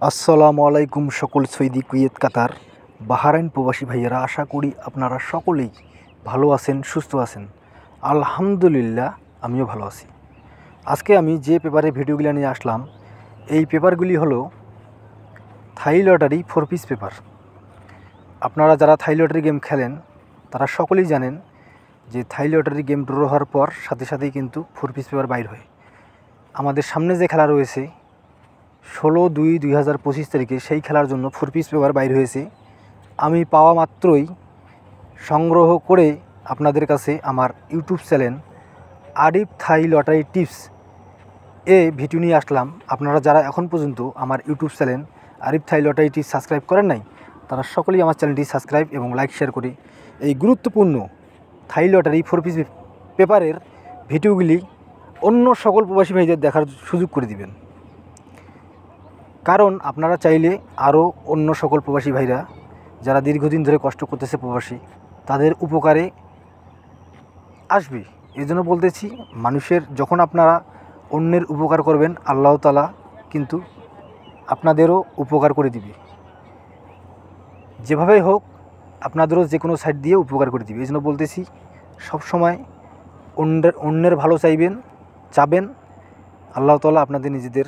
আসসালামু আলাইকুম সকল সৌদি কুয়েত কাতার বাহরাইন প্রবাসী ভাইয়েরা, আশা করি আপনারা সকলেই ভালো আছেন, সুস্থ আছেন। আলহামদুলিল্লাহ আমিও ভালো আছি। আজকে আমি যে পেপারে ভিডিওগুলো নিয়ে আসলাম, এই পেপারগুলি হলো থাই লটারি 4 পিস পেপার। আপনারা যারা থাই লটারি গেম খেলেন তারা সকলেই জানেন যে থাই লটারি গেম ড্র হওয়ার পর সাথে সাথেই কিন্তু 4 পিস পেপার বাইর হয়। আমাদের সামনে যে খেলা রয়েছে 16/2/2025 তারিখে, সেই খেলার জন্য 4 পিস পেপার বাইর হয়েছে। আমি পাওয়া মাত্রই সংগ্রহ করে আপনাদের কাছে আমার ইউটিউব চ্যানেল আরিফ থাই লটারি টিপস ভিডিও নিয়ে আসলাম। আপনারা যারা এখন পর্যন্ত আমার ইউটিউব চ্যানেল আরিফ থাই লটারি টিপস সাবস্ক্রাইব করেন নাই, তারা সকলেই আমার চ্যানেলটি সাবস্ক্রাইব এবং লাইক শেয়ার করে এই গুরুত্বপূর্ণ থাই লটারি 4 পিস পেপারের ভিডিওগুলি অন্য সকল প্রবাসী ভাইদের দেখার সুযোগ করে দিবেন। কারণ আপনারা চাইলে আরও অন্য সকল প্রবাসী ভাইরা যারা দীর্ঘদিন ধরে কষ্ট করতেছে প্রবাসী, তাদের উপকারে আসবে। এই জন্য বলতেছি, মানুষের যখন আপনারা অন্যের উপকার করবেন, আল্লাহ তাআলা কিন্তু আপনাদেরও উপকার করে দিবে। যেভাবেই হোক আপনাদেরও যে কোনো সাইড দিয়ে উপকার করে দিবে। এই জন্য বলতেছি, সবসময় অন্যের ভালো চাবেন, আল্লাহ তাআলা আপনাদের নিজেদের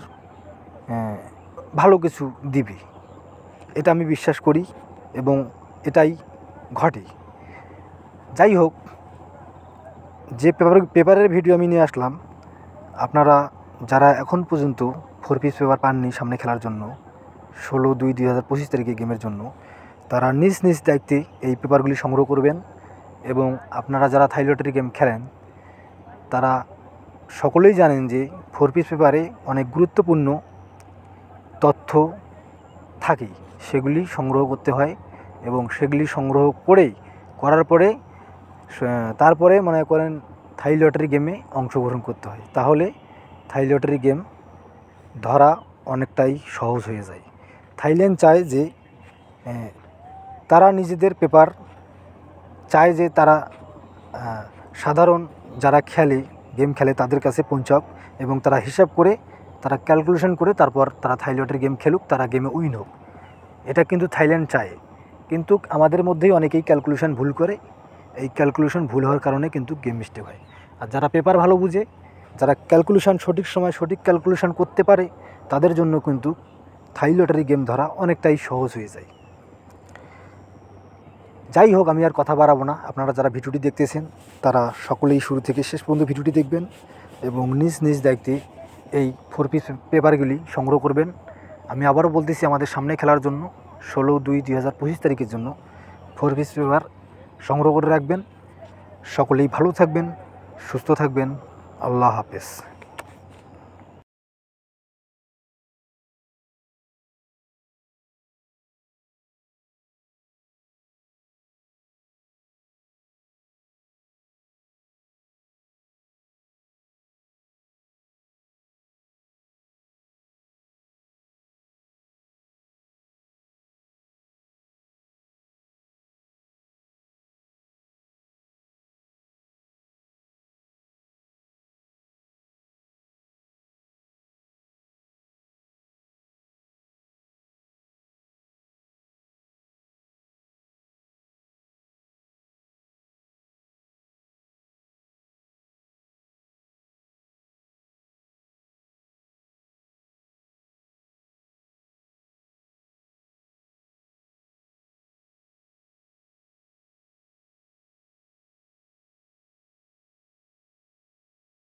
ভালো কিছু দিবে। এটা আমি বিশ্বাস করি এবং এটাই ঘটে। যাই হোক, যে পেপারের ভিডিও আমি নিয়ে আসলাম, আপনারা যারা এখন পর্যন্ত 4 পিস পেপার পাননি সামনে খেলার জন্য 16/2/2025 তারিখে গেমের জন্য, তারা নিজ নিজ দায়িত্বে এই পেপারগুলি সংগ্রহ করবেন। এবং আপনারা যারা থাই লটারি গেম খেলেন তারা সকলেই জানেন যে 4 পিস পেপারে অনেক গুরুত্বপূর্ণ তথ্য থাকে, সেগুলি সংগ্রহ করতে হয় এবং সেগুলি সংগ্রহ করার পরে তারপরে মনে করেন থাই লটারি গেমে অংশগ্রহণ করতে হয়। তাহলে থাই লটারি গেম ধরা অনেকটাই সহজ হয়ে যায়। থাইল্যান্ড চায় যে তারা নিজেদের পেপার চায় যে তারা সাধারণ যারা গেম খেলে তাদের কাছে পৌঁছাক এবং তারা হিসাব করে, তারা ক্যালকুলেশন করে তারপর তারা থাই লটারি গেম খেলুক, তারা গেমে উইন হোক। এটা কিন্তু থাইল্যান্ড চায়। কিন্তু আমাদের মধ্যেই অনেকেই ক্যালকুলেশন ভুল করে। এই ক্যালকুলেশন ভুল হওয়ার কারণে কিন্তু গেম মিস্টেক হয়। আর যারা পেপার ভালো বুঝে, যারা ক্যালকুলেশন সঠিক সময় সঠিক ক্যালকুলেশন করতে পারে, তাদের জন্য কিন্তু থাই লটারি গেম ধরা অনেকটাই সহজ হয়ে যায়। যাই হোক, আমি আর কথা বাড়াবো না। আপনারা যারা ভিডিওটি দেখতেছেন তারা সকলেই শুরু থেকে শেষ পর্যন্ত ভিডিওটি দেখবেন এবং নিজ নিজ দায়িত্বে এই 4 পিস পেপারগুলি সংগ্রহ করবেন। আমি আবারও বলতেছি, আমাদের সামনে খেলার জন্য 16/2/2025 তারিখের জন্য 4 পিস পেপার সংগ্রহ করে রাখবেন। সকলেই ভালো থাকবেন, সুস্থ থাকবেন। আল্লাহ হাফেজ।